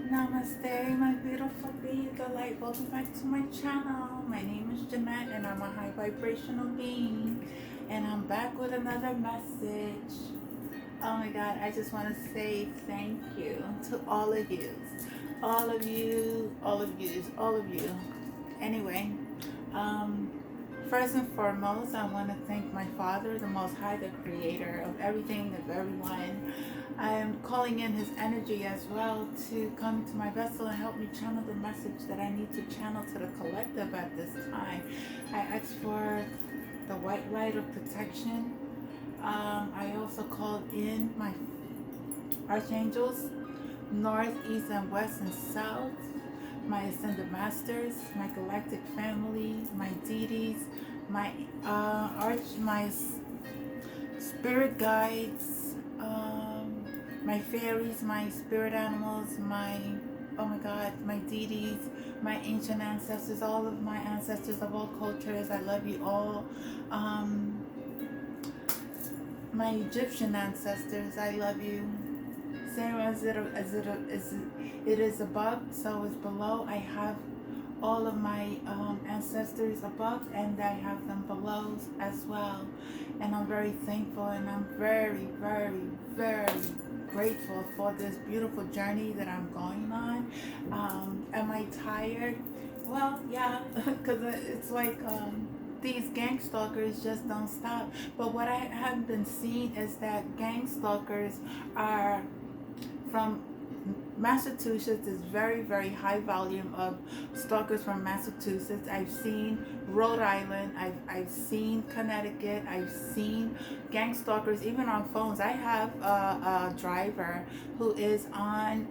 Namaste, my beautiful beings of light. Welcome back to my channel. My name is Jeanette and I'm a high vibrational being. And I'm back with another message. Oh my God, I just want to say thank you to all of you. All of you, all of you, all of you. Anyway, um, first and foremost, I want to thank my Father, the Most High, the Creator of everything, of everyone. I am calling in His energy as well to come to my vessel and help me channel the message that I need to channel to the collective at this time. I ask for the white light of protection. I also called in my archangels, north, east, and west, and south, my ascended masters, my galactic family, my deities, my my spirit guides, my fairies, my spirit animals, my, oh my God, my deities, my ancient ancestors, all of my ancestors of all cultures. I love you all. My Egyptian ancestors, I love you. Same as it is above, so is below. I have all of my ancestors above, and I have them below as well. And I'm very thankful, and I'm very, very, very grateful for this beautiful journey that I'm going on. Am I tired? Well, yeah, because it's like these gang stalkers just don't stop. But what I have been seeing is that gang stalkers are from Massachusetts. Is very, very high volume of stalkers from Massachusetts. I've seen Rhode Island. I've seen Connecticut. I've seen gang stalkers even on phones. I have a driver who is on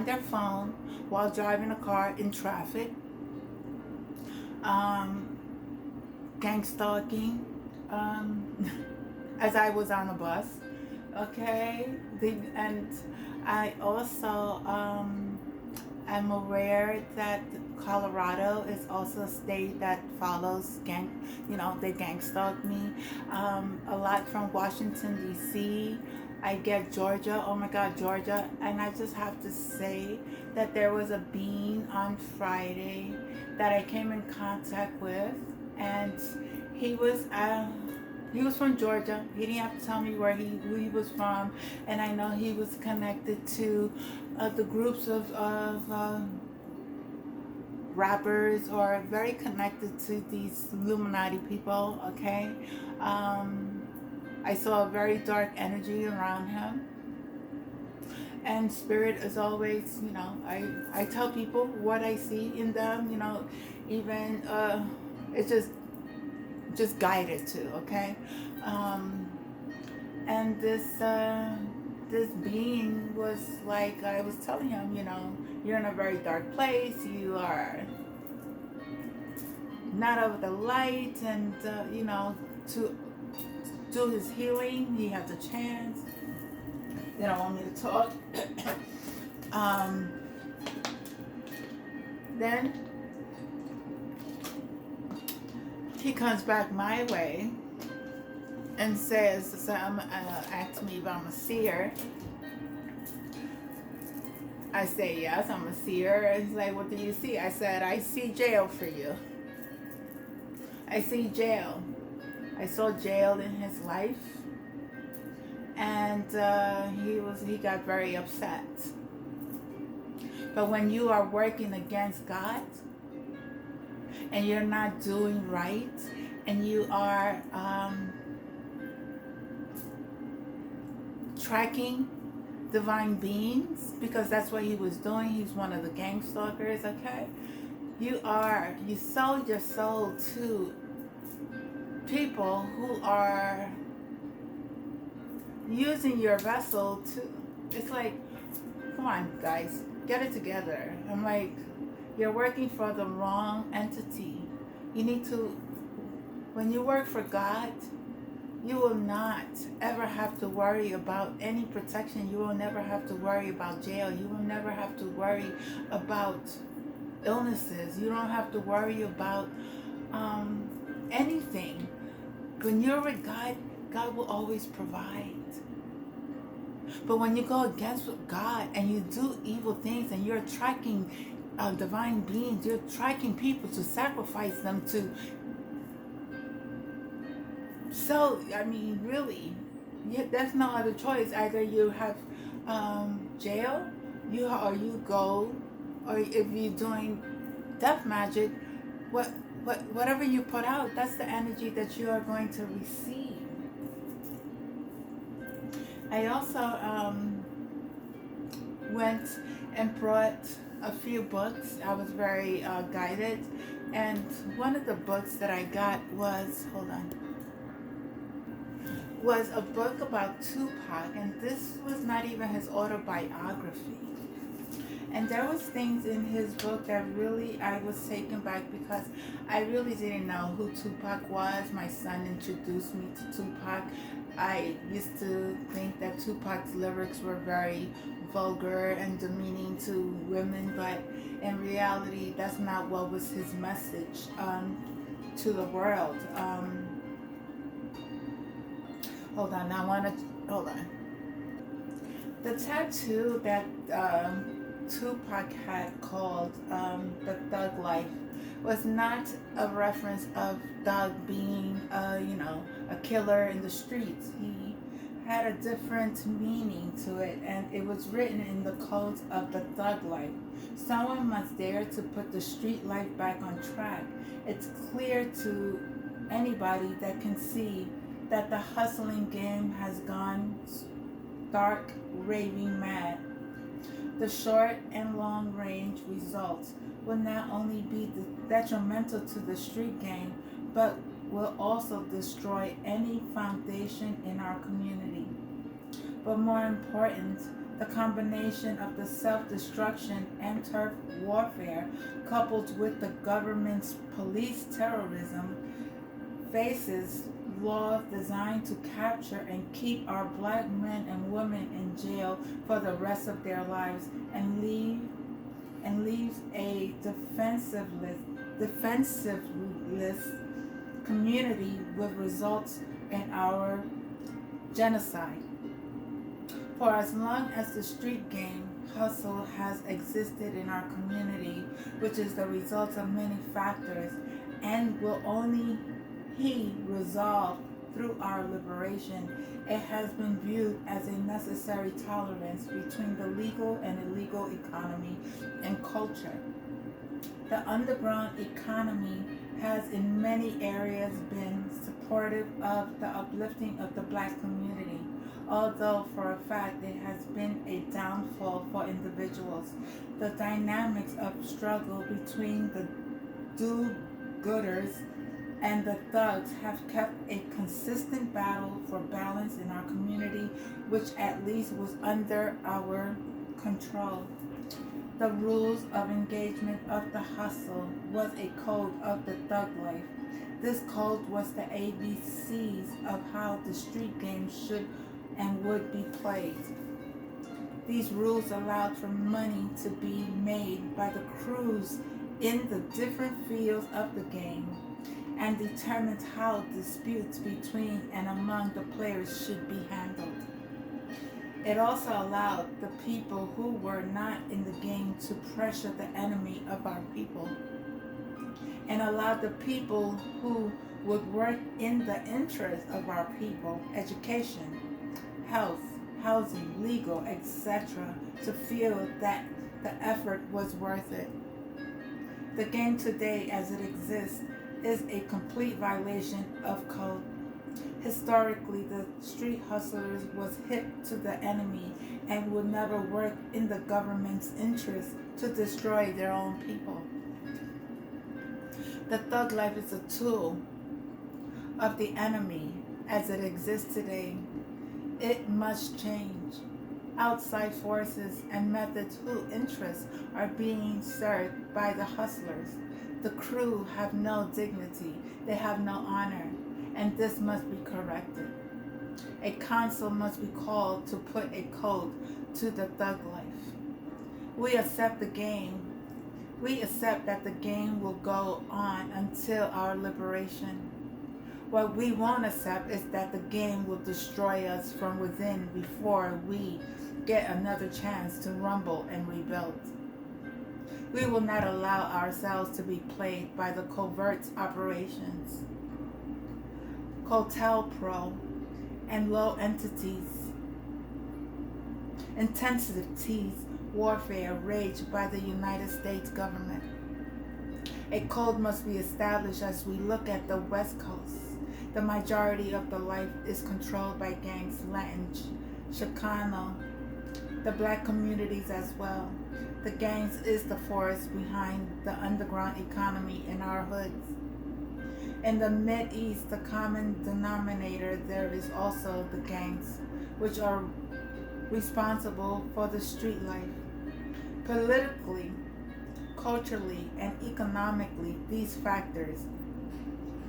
their phone while driving a car in traffic. Gang stalking. As I was on a bus. Okay, and I also am aware that Colorado is also a state that follows gang, they gang stalk me. A lot from Washington, D.C. I get Georgia, oh my God, Georgia. And I just have to say that there was a being on Friday that I came in contact with, and he was from Georgia. He didn't have to tell me who he was from, and I know he was connected to the groups of rappers, or very connected to these Illuminati people. Okay, I saw a very dark energy around him, and spirit is always, I tell people what I see in them. Even it's just guided to, okay? And this being was like, I was telling him, you're in a very dark place, you are not of the light, and to do his healing, he has a chance. They don't want me to talk. Then he comes back my way and says, asks me if I'm a seer. I say, yes, I'm a seer. He's like, what do you see? I said, I see jail for you. I see jail. I saw jail in his life. And he got very upset. But when you are working against God, and you're not doing right, and you are tracking divine beings, because that's what he was doing. He's one of the gang stalkers, okay? You sold your soul to people who are using your vessel to, it's like, come on guys, get it together. I'm like, you're working for the wrong entity. You need to, when you work for God, you will not ever have to worry about any protection. You will never have to worry about jail. You will never have to worry about illnesses. You don't have to worry about anything. When you're with God, God will always provide. But when you go against God and you do evil things and you're attracting divine beings, you're attracting people to sacrifice them to. So, I mean, really, there's no other choice. Either you have jail, or you go, or if you're doing death magic, what, whatever you put out, that's the energy that you are going to receive. I also went and brought a few books. I was very guided, and one of the books that I got was, hold on, was a book about Tupac, and this was not even his autobiography. And there was things in his book that really I was taken back because I really didn't know who Tupac was. My son introduced me to Tupac. I used to think that Tupac's lyrics were very vulgar and demeaning to women, but in reality, that's not what was his message to the world. Hold on, I want to, hold on. The tattoo that Tupac had called the Thug Life was not a reference of Thug being, a killer in the streets. He had a different meaning to it, and it was written in the codes of the Thug Life. Someone must dare to put the street life back on track. It's clear to anybody that can see that the hustling game has gone stark, raving mad. The short and long range results will not only be detrimental to the street game, but will also destroy any foundation in our community. But more important, the combination of the self-destruction and turf warfare, coupled with the government's police terrorism, faces laws designed to capture and keep our black men and women in jail for the rest of their lives, and leaves a defensiveless community with results in our genocide. For as long as the street game hustle has existed in our community, which is the result of many factors, and will only he resolved through our liberation, it has been viewed as a necessary tolerance between the legal and illegal economy and culture. The underground economy has in many areas been supportive of the uplifting of the black community, although for a fact it has been a downfall for individuals. The dynamics of struggle between the do-gooders and the thugs have kept a consistent battle for balance in our community, which at least was under our control. The rules of engagement of the hustle was a code of the thug life. This code was the ABCs of how the street game should and would be played. These rules allowed for money to be made by the crews in the different fields of the game, and determined how disputes between and among the players should be handled. It also allowed the people who were not in the game to pressure the enemy of our people, and allowed the people who would work in the interest of our people, education, health, housing, legal, etc., to feel that the effort was worth it. The game today, as it exists, is a complete violation of code. Historically, the street hustlers was hip to the enemy and would never work in the government's interest to destroy their own people. The thug life is a tool of the enemy as it exists today. It must change. Outside forces and methods whose interests are being served by the hustlers. The crew have no dignity, they have no honor, and this must be corrected. A council must be called to put a code to the thug life. We accept the game. We accept that the game will go on until our liberation. What we won't accept is that the game will destroy us from within before we get another chance to rumble and rebuild. We will not allow ourselves to be played by the covert operations, COTELPRO, and low intensities warfare waged by the United States government. A code must be established as we look at the West Coast. The majority of the life is controlled by gangs, Latin, Chicano, the black communities as well. The gangs is the force behind the underground economy in our hoods. In the Mid-East, the common denominator there is also the gangs, which are responsible for the street life. Politically, culturally, and economically, these factors,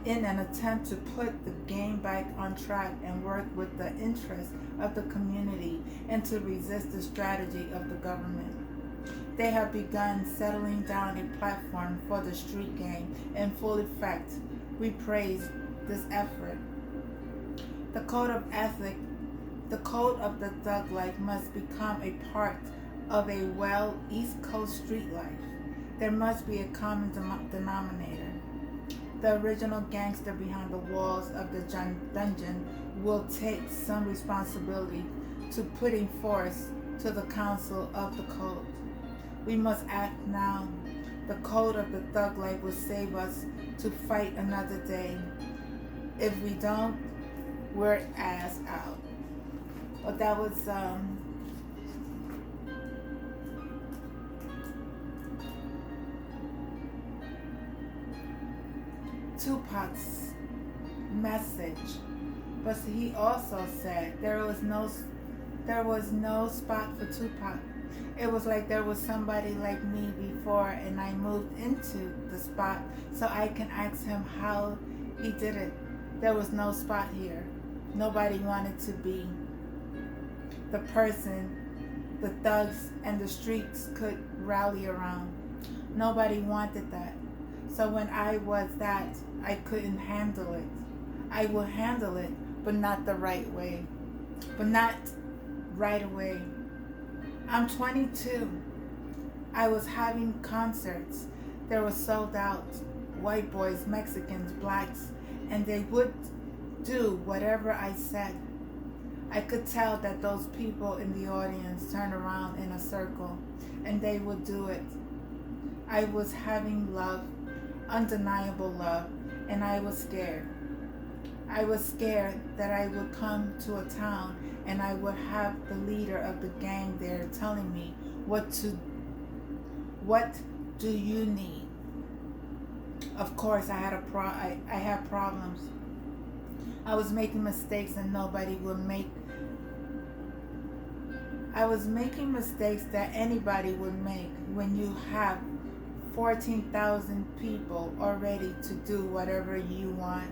in an attempt to put the game back on track and work with the interests of the community and to resist the strategy of the government. They have begun settling down a platform for the street game in full effect. We praise this effort. The code of ethic, the code of the thug life must become a part of a well East Coast street life. There must be a common denominator. The original gangster behind the walls of the dungeon will take some responsibility to putting force to the council of the code. We must act now. The code of the thug life will save us to fight another day. If we don't, we're ass out. But that was Tupac's message. But he also said there was no spot for Tupac. It was like there was somebody like me before and I moved into the spot so I can ask him how he did it. There was no spot here. Nobody wanted to be the person the thugs and the streets could rally around. Nobody wanted that. So when I was that, I couldn't handle it. I will handle it, but not the right way. But not right away. I'm 22. I was having concerts. They were sold out. White boys, Mexicans, blacks, and they would do whatever I said. I could tell that those people in the audience turned around in a circle, and they would do it. I was having love, undeniable love, and I was scared. I was scared that I would come to a town and I would have the leader of the gang there telling me what do you need? Of course, I had problems. I was making mistakes and nobody would make. I was making mistakes that anybody would make when you have 14,000 people already to do whatever you want.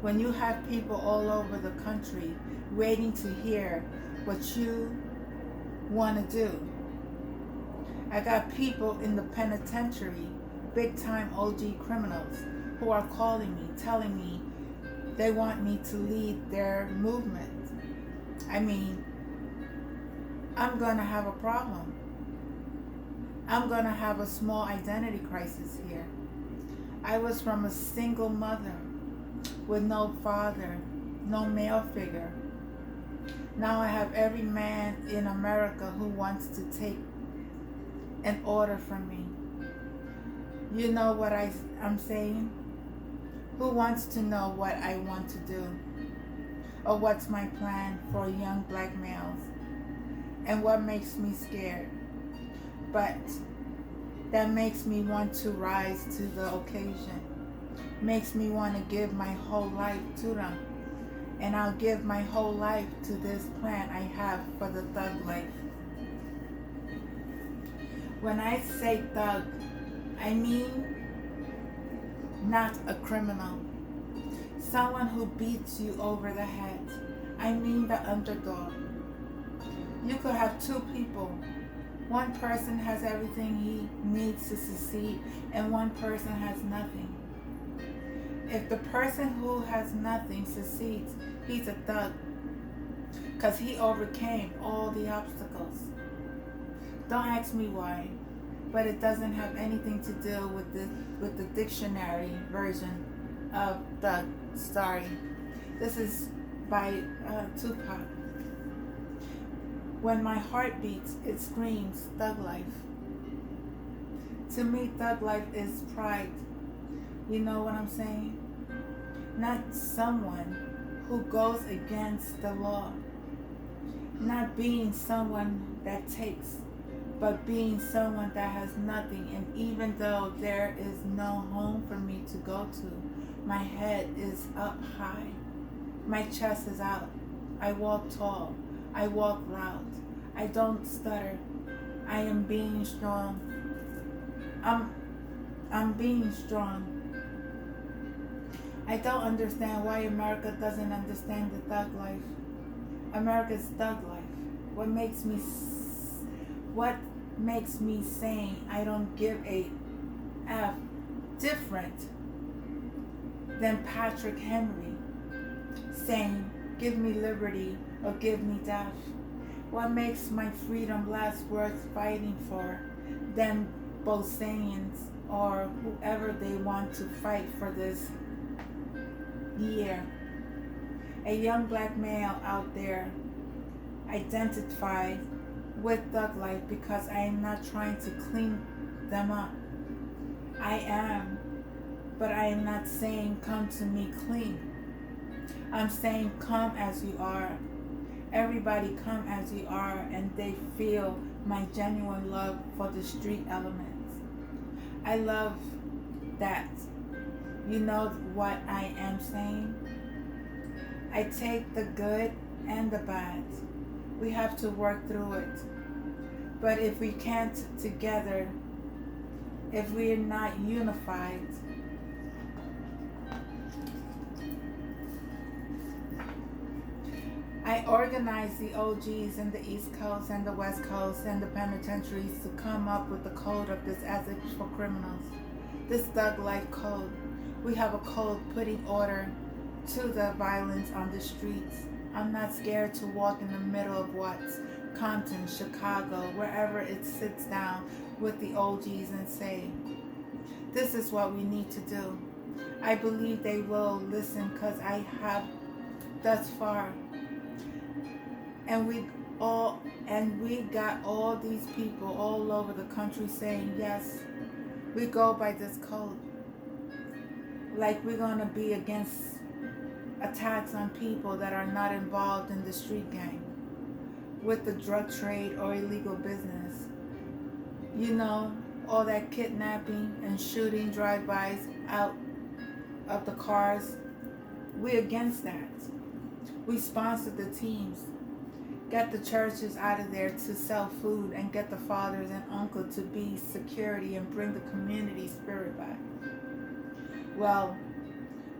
When you have people all over the country waiting to hear what you want to do. I got people in the penitentiary, big time OG criminals, who are calling me, telling me they want me to lead their movement. I mean, I'm going to have a problem. I'm going to have a small identity crisis here. I was from a single mother with no father, no male figure. Now I have every man in America who wants to take an order from me. You know what I'm saying? Who wants to know what I want to do? Or what's my plan for young black males? And what makes me scared? But that makes me want to rise to the occasion. Makes me want to give my whole life to them. And I'll give my whole life to this plan I have for the thug life. When I say thug, I mean not a criminal. Someone who beats you over the head. I mean the underdog. You could have two people. One person has everything he needs to succeed, and one person has nothing. If the person who has nothing succeeds, he's a thug. Because he overcame all the obstacles. Don't ask me why, but it doesn't have anything to do with the dictionary version of thug. Sorry. This is by Tupac. When my heart beats, it screams thug life. To me, thug life is pride. You know what I'm saying? Not someone who goes against the law. Not being someone that takes, but being someone that has nothing. And even though there is no home for me to go to, my head is up high. My chest is out. I walk tall. I walk loud. I don't stutter. I am being strong. I'm being strong. I don't understand why America doesn't understand the thug life. America's thug life. What makes me saying I don't give a F different than Patrick Henry saying give me liberty or give me death? What makes my freedom last worth fighting for than Bosnians or whoever they want to fight for this year? A young black male out there identified with thug life because I am not trying to clean them up. I am, but I am not saying come to me clean. I'm saying come as you are. Everybody come as you are, and they feel my genuine love for the street elements. I love that. You know what I am saying? I take the good and the bad. We have to work through it. But if we can't together, if we're not unified, I organized the OGs in the East Coast and the West Coast and the penitentiaries to come up with the code of this ethics for criminals. This thug life code. We have a code putting order to the violence on the streets. I'm not scared to walk in the middle of what's Compton, Chicago, wherever it sits down with the OGs and say, this is what we need to do. I believe they will listen because I have thus far. And we got all these people all over the country saying, yes, we go by this code. Like we're going to be against attacks on people that are not involved in the street gang, with the drug trade or illegal business. You know, all that kidnapping and shooting drive-bys out of the cars. We're against that. We sponsor the teams. Get the churches out of there to sell food and get the fathers and uncles to be security and bring the community spirit back. Well,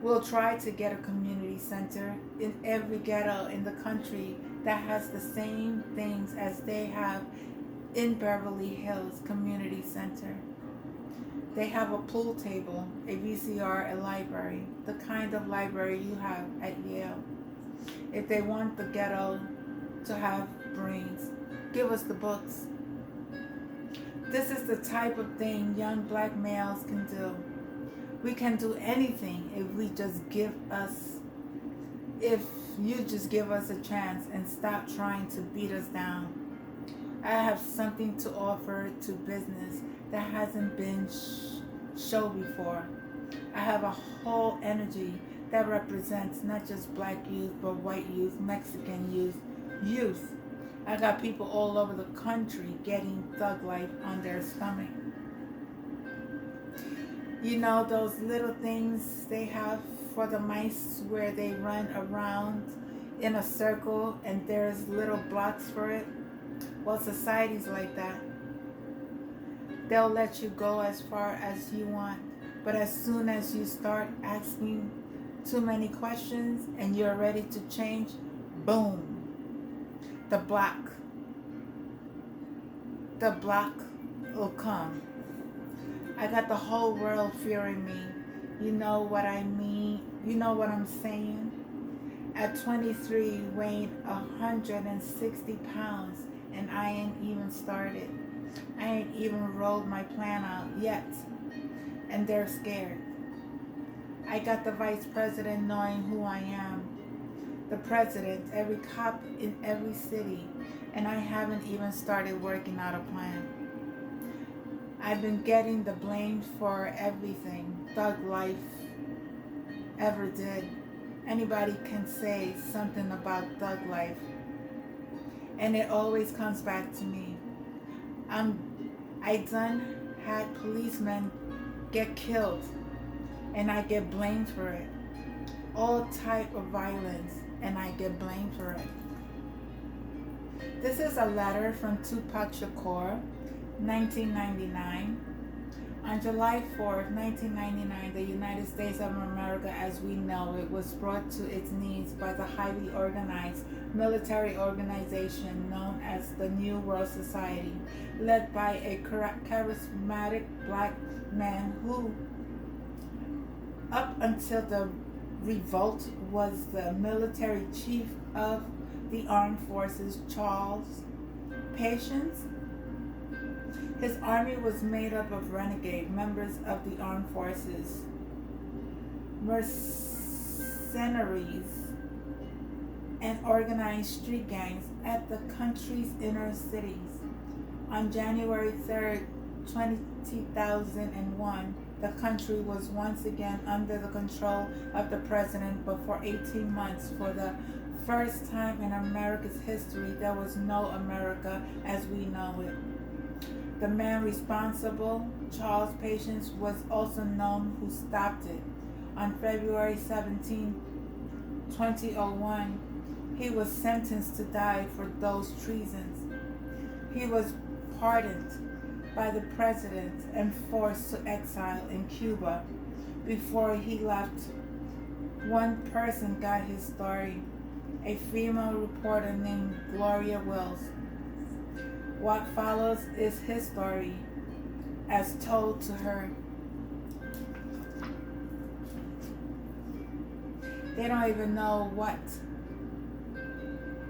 we'll try to get a community center in every ghetto in the country that has the same things as they have in Beverly Hills Community Center. They have a pool table, a VCR, a library, the kind of library you have at Yale. If they want the ghetto to have brains, give us the books. This is the type of thing young black males can do. We can do anything if you just give us a chance and stop trying to beat us down. I have something to offer to business that hasn't been shown before. I have a whole energy that represents not just black youth, but white youth, Mexican youth. I got people all over the country getting thug life on their stomach. You know those little things they have for the mice where they run around in a circle and there's little blocks for it? Well, society's like that. They'll let you go as far as you want, but as soon as you start asking too many questions and you're ready to change, boom, the block will come. I got the whole world fearing me. You know what I mean? You know what I'm saying? At 23, weighing 160 pounds, and I ain't even started. I ain't even rolled my plan out yet, and they're scared. I got the vice president knowing who I am, the president, every cop in every city, and I haven't even started working out a plan. I've been getting the blame for everything Thug Life ever did. Anybody can say something about Thug Life, and it always comes back to me. I done had policemen get killed, and I get blamed for it. All type of violence, and I get blamed for it. This is a letter from Tupac Shakur, 1999. On July 4th, 1999, the United States of America as we know it was brought to its knees by the highly organized military organization known as the New World Society, led by a charismatic black man who, up until the revolt, was the military chief of the armed forces, Charles Patience. His army was made up of renegade members of the armed forces, mercenaries, and organized street gangs at the country's inner cities. On January 3rd, 2001, the country was once again under the control of the president, but for 18 months, for the first time in America's history, there was no America as we know it. The man responsible, Charles Patience, was also known who stopped it. On February 17, 2001, he was sentenced to die for those treasons. He was pardoned by the president and forced to exile in Cuba. Before he left, one person got his story, a female reporter named Gloria Wills. What follows is his story as told to her. They don't even know what.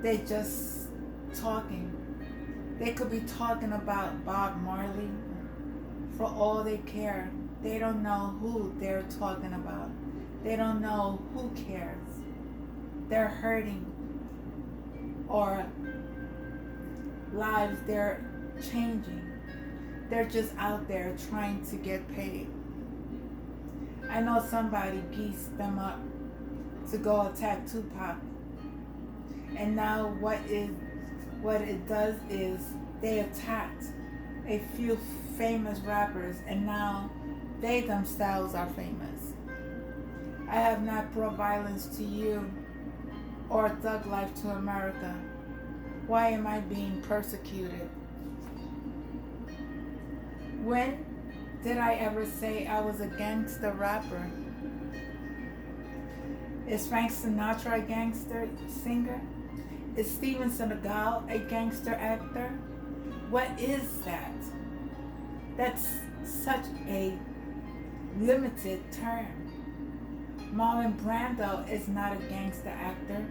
They just talking. They could be talking about Bob Marley for all they care. They don't know who they're talking about. They don't know who cares. They're hurting, or lives they're changing. They're just out there trying to get paid. I know somebody geesed them up to go attack Tupac. And now what it does is they attacked a few famous rappers, and now they themselves are famous. I have not brought violence to you or thug life to America. Why am I being persecuted? When did I ever say I was a gangster rapper? Is Frank Sinatra a gangster singer? Is Steven Seagal a gangster actor? What is that? That's such a limited term. Marlon Brando is not a gangster actor.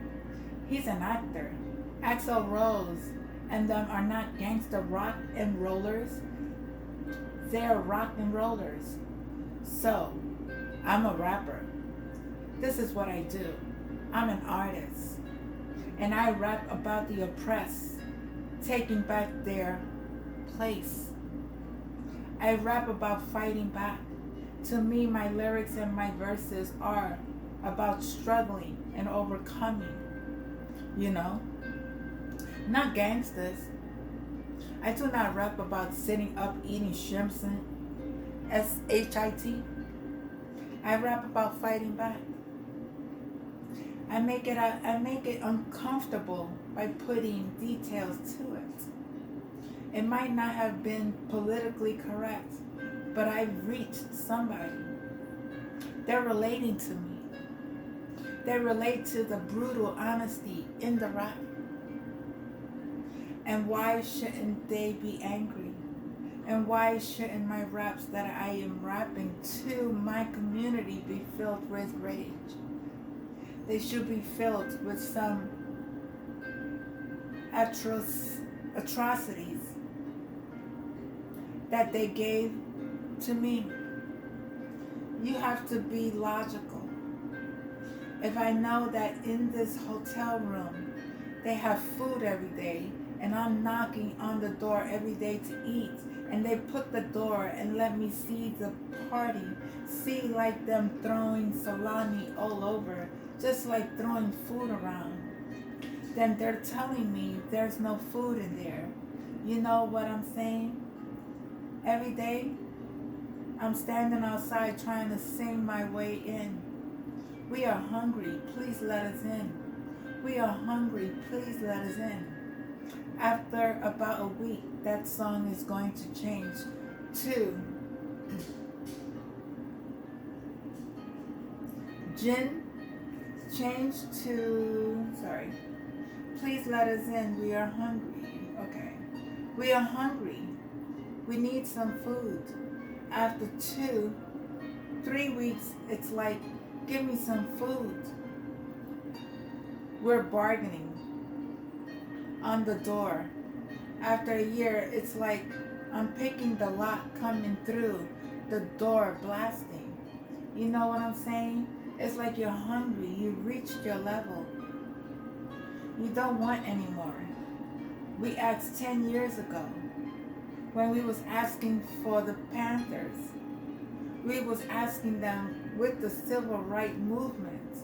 He's an actor. Axl Rose and them are not gangster rock and rollers. They're rock and rollers. So, I'm a rapper. This is what I do. I'm an artist. And I rap about the oppressed, taking back their place. I rap about fighting back. To me, my lyrics and my verses are about struggling and overcoming, you know? Not gangsters. I do not rap about sitting up eating shrimps and S-H-I-T. I rap about fighting back. I make it uncomfortable by putting details to it. It might not have been politically correct, but I've reached somebody. They're relating to me. They relate to the brutal honesty in the rap. And why shouldn't they be angry? And why shouldn't my raps that I am rapping to my community be filled with rage? They should be filled with some atrocities that they gave to me. You have to be logical. If I know that in this hotel room they have food every day and I'm knocking on the door every day to eat, and they put the door and let me see the party, see like them throwing salami all over, just like throwing food around, then they're telling me there's no food in there. You know what I'm saying? Every day I'm standing outside trying to sing my way in. We are hungry, please let us in. We are hungry, please let us in. After about a week, that song is going to change to Jin, change to, sorry, please let us in, we are hungry. Okay, we are hungry, we need some food. After 2-3 weeks, it's like, give me some food. We're bargaining on the door. After a year, it's like I'm picking the lock coming through the door blasting. You know what I'm saying? It's like you're hungry. You reached your level. You don't want anymore. We asked 10 years ago when we was asking for the Panthers. We was asking them with the civil rights movement.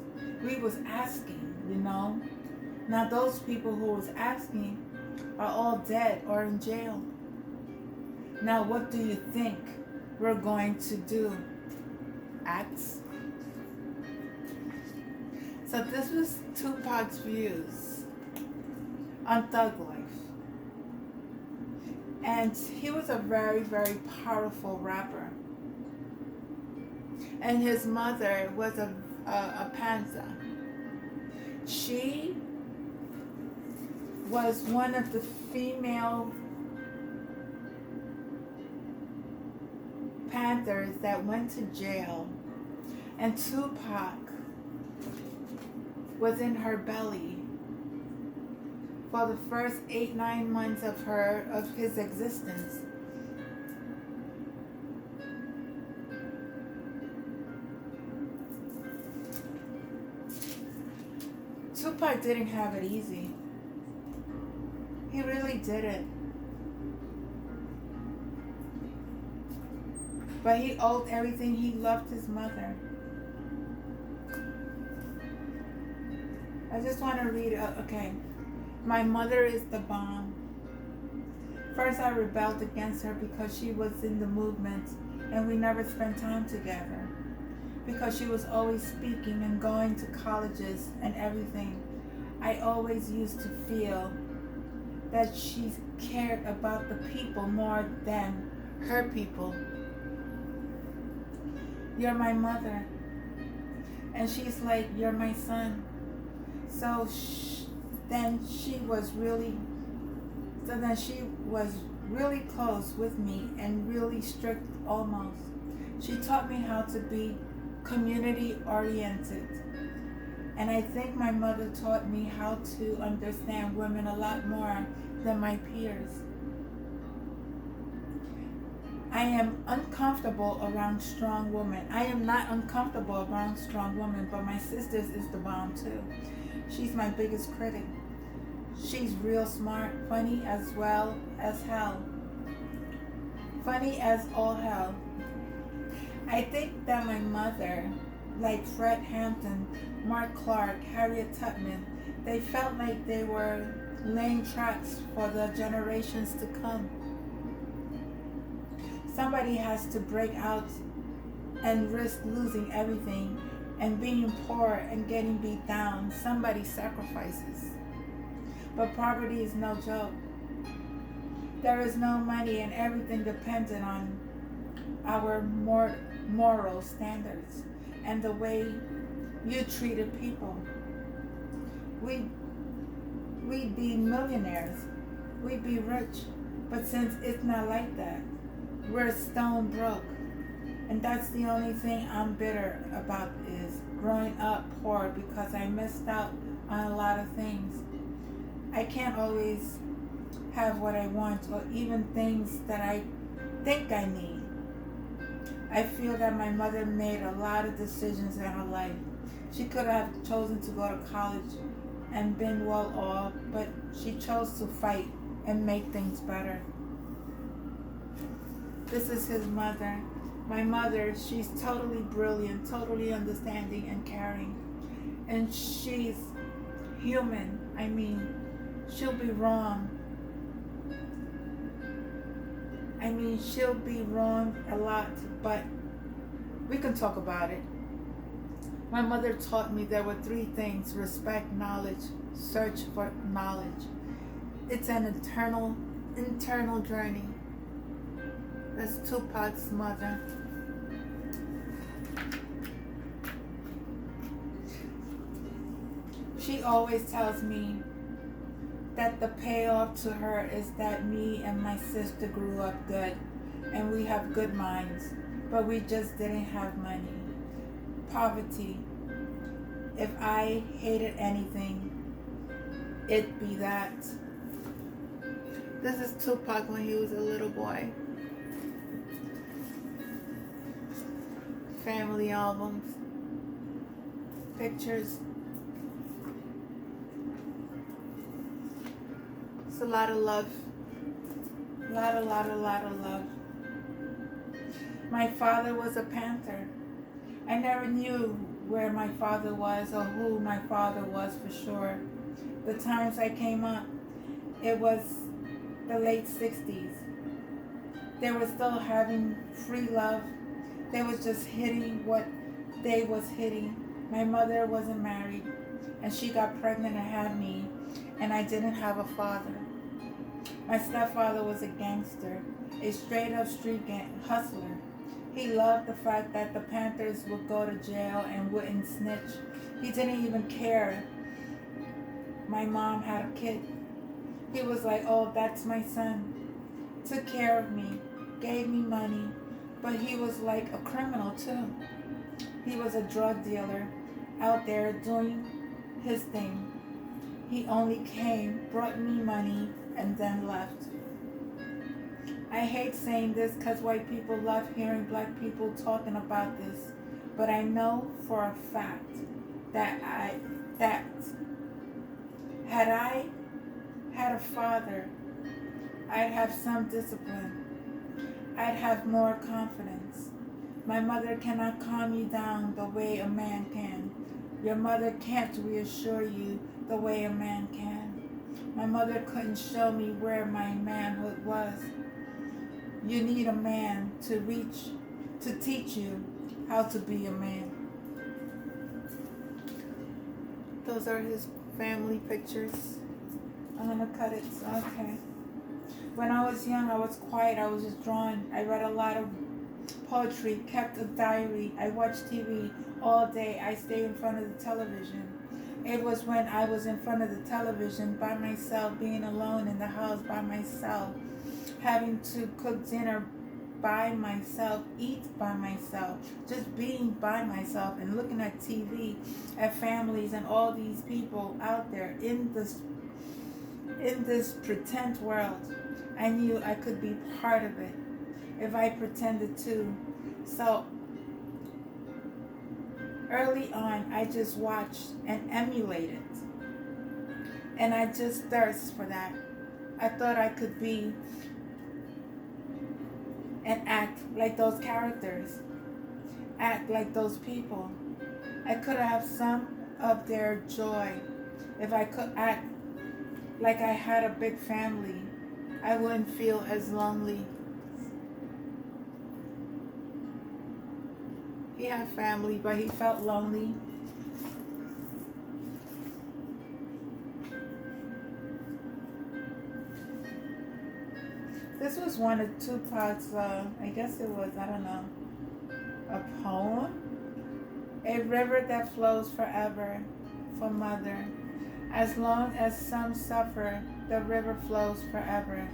We was asking, you know. Now those people who was asking are all dead or in jail. Now what do you think we're going to do? Acts? So this was Tupac's views on thug life. And he was a very, very powerful rapper. And his mother was a Panther. She was one of the female Panthers that went to jail, and Tupac was in her belly for the first 8-9 months of his existence. Tupac didn't have it easy. He really didn't. But he owed everything. He loved his mother. I just want to read, okay. My mother is the bomb. First I rebelled against her because she was in the movement and we never spent time together. Because she was always speaking and going to colleges and everything. I always used to feel that she cared about the people more than her people. You're my mother. And she's like, you're my son. So then she was really close with me and really strict almost. She taught me how to be community oriented. And I think my mother taught me how to understand women a lot more than my peers. I am uncomfortable around strong women. I am not uncomfortable around strong women, but my sister's is the bomb too. She's my biggest critic. She's real smart, funny as well as hell. Funny as all hell. I think that my mother, like Fred Hampton, Mark Clark, Harriet Tubman, they felt like they were laying tracks for the generations to come. Somebody has to break out and risk losing everything and being poor and getting beat down. Somebody sacrifices. But poverty is no joke. There is no money and everything dependent on our moral standards and the way you treated people. We'd be millionaires. We'd be rich. But since it's not like that, we're stone broke. And that's the only thing I'm bitter about is growing up poor because I missed out on a lot of things. I can't always have what I want or even things that I think I need. I feel that my mother made a lot of decisions in her life. She could have chosen to go to college and been well off, but she chose to fight and make things better. This is his mother. My mother, she's totally brilliant, totally understanding and caring. And she's human. I mean, she'll be wrong. She'll be wrong a lot, but we can talk about it. My mother taught me there were three things: respect, knowledge, search for knowledge. It's an internal journey. That's Tupac's mother. She always tells me that the payoff to her is that me and my sister grew up good and we have good minds, but we just didn't have money. Poverty. If I hated anything, it'd be that. This is Tupac when he was a little boy. Family albums, pictures. It's a lot of love. A lot of love. My father was a Panther. I never knew where my father was or who my father was for sure. The times I came up, it was the late 60s. They were still having free love. They was just hitting what they was hitting. My mother wasn't married, and she got pregnant and had me, and I didn't have a father. My stepfather was a gangster, a straight up street hustler. He loved the fact that the Panthers would go to jail and wouldn't snitch. He didn't even care my mom had a kid. He was like, oh, that's my son. Took care of me, gave me money, but he was like a criminal too. He was a drug dealer out there doing his thing. He only came, brought me money, and then left. I hate saying this because white people love hearing black people talking about this, but I know for a fact that had I had a father, I'd have some discipline. I'd have more confidence. My mother cannot calm you down the way a man can. Your mother can't reassure you the way a man can. My mother couldn't show me where my manhood was. You need a man to teach you how to be a man. Those are his family pictures. I'm gonna cut it. Okay. When I was young, I was quiet. I was just drawing. I read a lot of poetry, kept a diary. I watched TV all day. I stayed in front of the television. It was when I was in front of the television by myself, being alone in the house by myself, having to cook dinner by myself, eat by myself, just being by myself and looking at TV, at families and all these people out there in this pretend world. I knew I could be part of it if I pretended to. So early on, I just watched and emulated. And I just thirst for that. I thought I could be and act like those characters. Act like those people. I could have some of their joy. If I could act like I had a big family, I wouldn't feel as lonely. He had family, but he felt lonely. This was one of Tupac's, I guess it was, I don't know, a poem? A river that flows forever for mother. As long as some suffer, the river flows forever.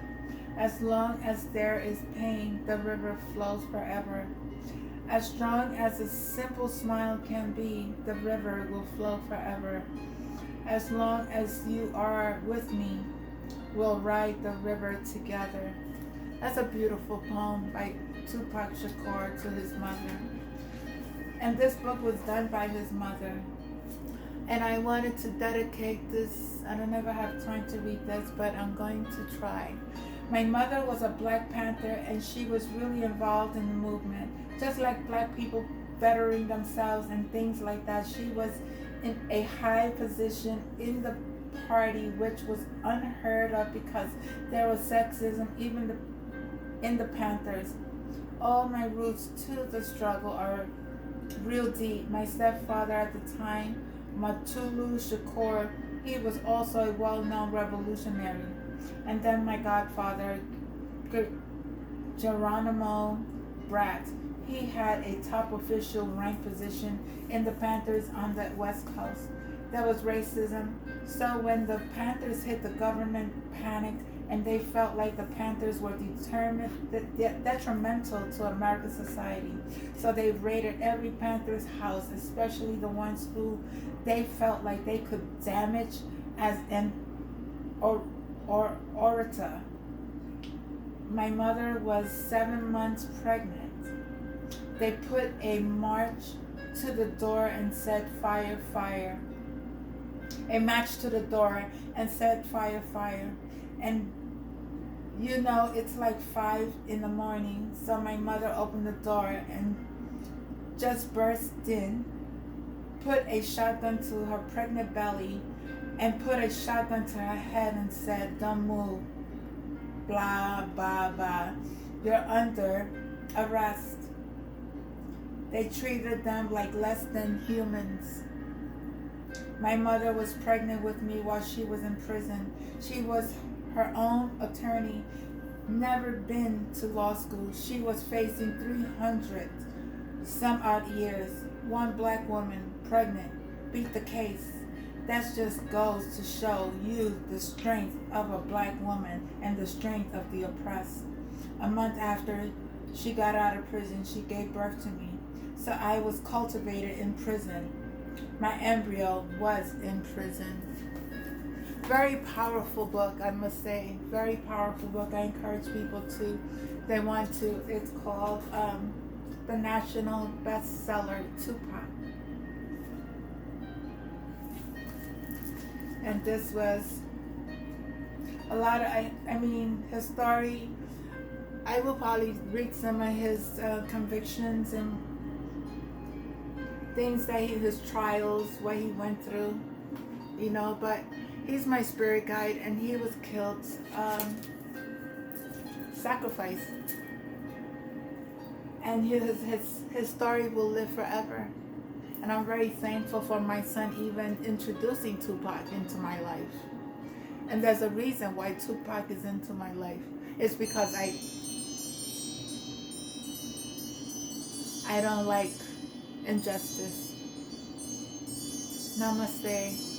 As long as there is pain, the river flows forever. As strong as a simple smile can be, the river will flow forever. As long as you are with me, we'll ride the river together. That's a beautiful poem by Tupac Shakur to his mother. And this book was done by his mother. And I wanted to dedicate this. I don't ever have time to read this, but I'm going to try. My mother was a Black Panther, and she was really involved in the movement. Just like black people bettering themselves and things like that, she was in a high position in the party, which was unheard of because there was sexism even in the Panthers. All my roots to the struggle are real deep. My stepfather at the time, Matulu Shakur, he was also a well-known revolutionary. And then my godfather, Geronimo Bratt, he had a top official rank position in the Panthers on the West Coast. There was racism. So when the Panthers hit, the government panicked, and they felt like the Panthers were detrimental to American society. So they raided every Panthers house, especially the ones who they felt like they could damage as an orator. My mother was 7 months pregnant. They put a march to the door and said, "Fire, fire." A match to the door and said, "Fire, fire." And you know, it's like 5 in the morning. So my mother opened the door and just burst in, put a shotgun to her pregnant belly, and put a shotgun to her head and said, "Don't move. Blah, blah, blah. You're under arrest." They treated them like less than humans. My mother was pregnant with me while she was in prison. She was her own attorney, never been to law school. She was facing 300 some odd years. One black woman, pregnant, beat the case. That just goes to show you the strength of a black woman and the strength of the oppressed. A month after she got out of prison, she gave birth to me. So I was cultivated in prison. My embryo was in prison. Very powerful book, I must say. Very powerful book. I encourage people to, they want to. It's called the national bestseller, Tupac. And this was a lot of, I mean, his story. I will probably read some of his convictions and things that his trials, what he went through, you know, but he's my spirit guide, and he was killed, sacrificed, and his story will live forever. And I'm very thankful for my son even introducing Tupac into my life. And there's a reason why Tupac is into my life. It's because I don't like injustice. Namaste.